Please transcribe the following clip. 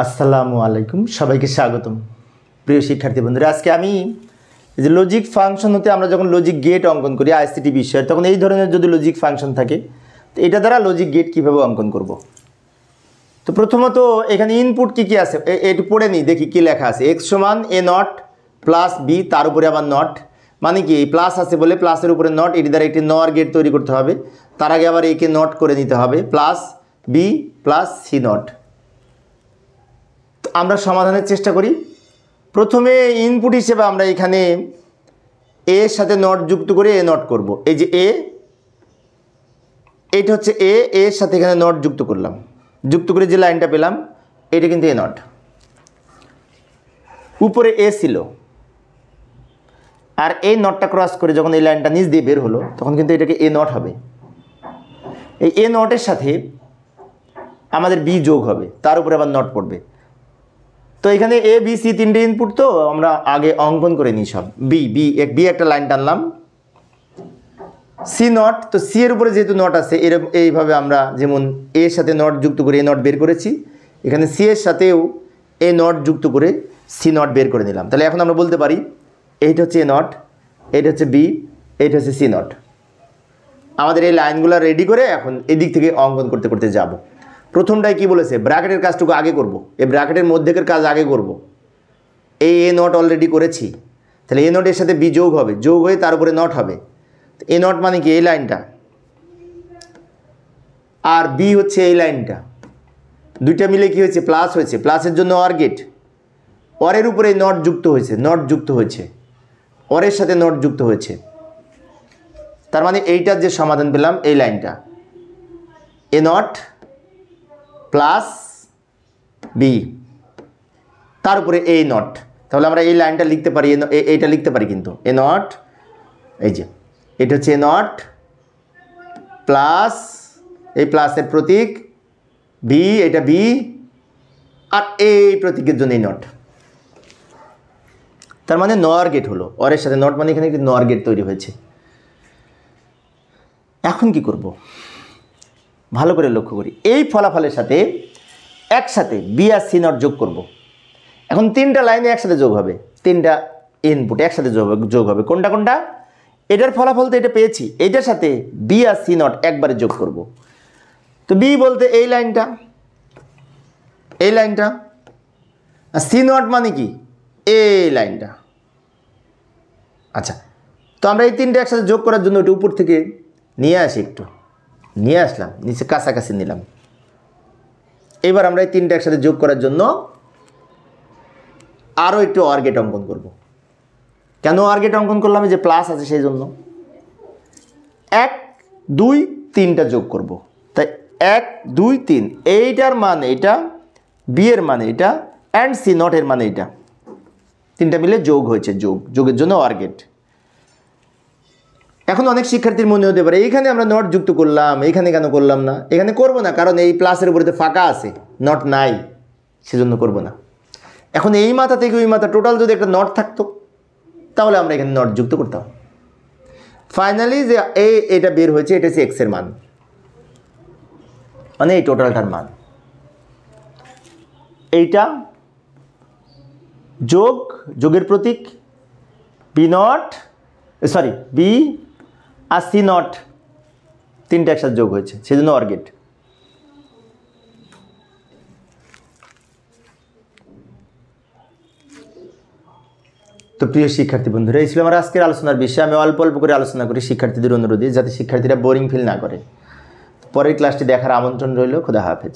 আসসালামু আলাইকুম, সবাইকে স্বাগতম। প্রিয় শিক্ষার্থী বন্ধুরা, আজকে আমি যে লজিক ফাংশন হতে আমরা যখন লজিক গেট অঙ্কন করি আইসিটি বিষয়ে, তখন এই ধরনের যদি লজিক ফাংশন থাকে তো এটা দ্বারা লজিক গেট কীভাবে অঙ্কন করব। তো প্রথমত এখানে ইনপুট কী কী আছে একটু পড়ে নিই, দেখি কী লেখা আছে। এক্স সমান এ নট প্লাস বি, তার উপরে আবার নট, মানে কি এই প্লাস আছে বলে প্লাসের উপরে নট, এটি দ্বারা একটি নর গেট তৈরি করতে হবে। তার আগে আবার একে নট করে নিতে হবে, plus B plus C not. আমরা সমাধানের চেষ্টা করি। প্রথমে ইনপুট হিসেবে আমরা এখানে এর সাথে নট যুক্ত করে এ নট করব। এই যে এ, এইটা হচ্ছে এ, এর সাথে এখানে নট যুক্ত করলাম, যুক্ত করে যে লাইনটা পেলাম এটা কিন্তু এ নট। উপরে এ ছিল, আর এই নটটা ক্রস করে যখন এই লাইনটা নিচ দিয়ে বের হলো তখন কিন্তু এটাকে এ নট হবে। এই এ নটের সাথে আমাদের বি যোগ হবে, তার উপরে আবার নট পড়বে। তো এখানে এ বি সি তিনটে ইনপুট, তো আমরা আগে অঙ্কন করে নিই সব। বি একটা লাইন টানলাম, সি নট, তো সি এর উপরে যেহেতু নট আছে এইভাবে আমরা যেমন এর সাথে নট যুক্ত করে এ নট বের করেছি, এখানে সি এর সাথেও এ নট যুক্ত করে সি নট বের করে নিলাম। তাহলে এখন আমরা বলতে পারি এইটা হচ্ছে এ নট, এইটা হচ্ছে বি, এইটা হচ্ছে সি নট। আমাদের এই লাইনগুলো রেডি করে এখন এদিক থেকে অঙ্কন করতে করতে যাব। প্রথমটাই কি বলেছে, ব্র্যাকেটের কাজটুকু আগে করব, এই ব্র্যাকেটের মধ্যেকার কাজ আগে করব। এই এ নট অলরেডি করেছি, তাহলে এ নটের সাথে বি যোগ হবে, যোগ হয়ে তার উপরে নট হবে। এ নট মানে কি এই লাইনটা, আর বি হচ্ছে এই লাইনটা, দুইটা মিলে কি হয়েছে প্লাস হয়েছে, প্লাসের জন্য অর গেট, অরের উপরে নট যুক্ত হয়েছে, নট যুক্ত হয়েছে, অরের সাথে নট যুক্ত হয়েছে। তার মানে এইটার যে সমাধান পেলাম এই লাইনটা এ নট প্লাস বি, তার উপরে এই নট। তাহলে আমরা এই লাইনটা লিখতে পারি, এইটা লিখতে পারি কিন্তু এ নট, এই যে এটা হচ্ছে এ নট প্লাস এই প্লাসের প্রতীক বি, এটা বি, আর এই প্রতীকের জন্য এই নট। তার মানে নর গেট হলো, অরের সাথে নট মানে এখানে একটি নর গেট তৈরি হয়েছে। এখন কি করব, ভালো করে লক্ষ্য করি। এই ফলাফলের সাথে একসাথে বি আর সি নট যোগ করব। এখন তিনটা লাইনে একসাথে যোগ হবে, তিনটা ইনপুট একসাথে যোগ হবে। কোনটা কোনটা, এটার ফলাফল তো এটা পেয়েছি, এটার সাথে বি আর সি নট একবারে যোগ করব। তো বি বলতে এই লাইনটা, এই লাইনটা, আর সি নট মানে কি এই লাইনটা। আচ্ছা, তো আমরা এই তিনটা একসাথে যোগ করার জন্য ওটা উপর থেকে নিয়ে আসি, একটু নিয়ে আসলাম, নিচে কাছাকাছি নিলাম। এবার আমরা এই তিনটা একসাথে যোগ করার জন্য আরও একটু অর গেট অঙ্কন করব। কেন অর গেট অঙ্কন করলাম, যে প্লাস আছে সেই জন্য। 1 2 3টা যোগ করব। তাই 1 2 3, এইটার মান এটা, বি এর মানে এটা, অ্যান্ড সি নটের মানে এটা, তিনটা মিলে যোগ হয়েছে, যোগের জন্য অর গেট। এখন অনেক শিক্ষার্থীর মনে হতে পারে এইখানে আমরা নট যুক্ত করলাম, এইখানে কেন করলাম না? এখানে করব না, কারণ এই প্লাসের উপরে তো ফাঁকা আছে, নট নাই, সেজন্য করব না। এখন এই মাথা থেকে ওই মাথা টোটাল যদি একটা নট থাকতো তাহলে আমরা এখানে নট যুক্ত করতাম। ফাইনালি যে এটা বের হয়েছে, এটা হচ্ছে এক্সের মান, মানে এই টোটালটার মান। এইটা যোগের প্রতীক বি নট, সরি বি আর সি নট, তিনটা একসাথে যোগ হয়েছে, সেজন্য অর গেট। তো প্রিয় শিক্ষার্থী বন্ধুরা, এই ছিল আমার আজকের আলোচনার বিষয়। আমি অল্প অল্প করে আলোচনা করি শিক্ষার্থীদের অনুরোধে, যাতে শিক্ষার্থীরা বোরিং ফিল না করে। পরের ক্লাসটি দেখার আমন্ত্রণ রইল। খোদা হাফেজ।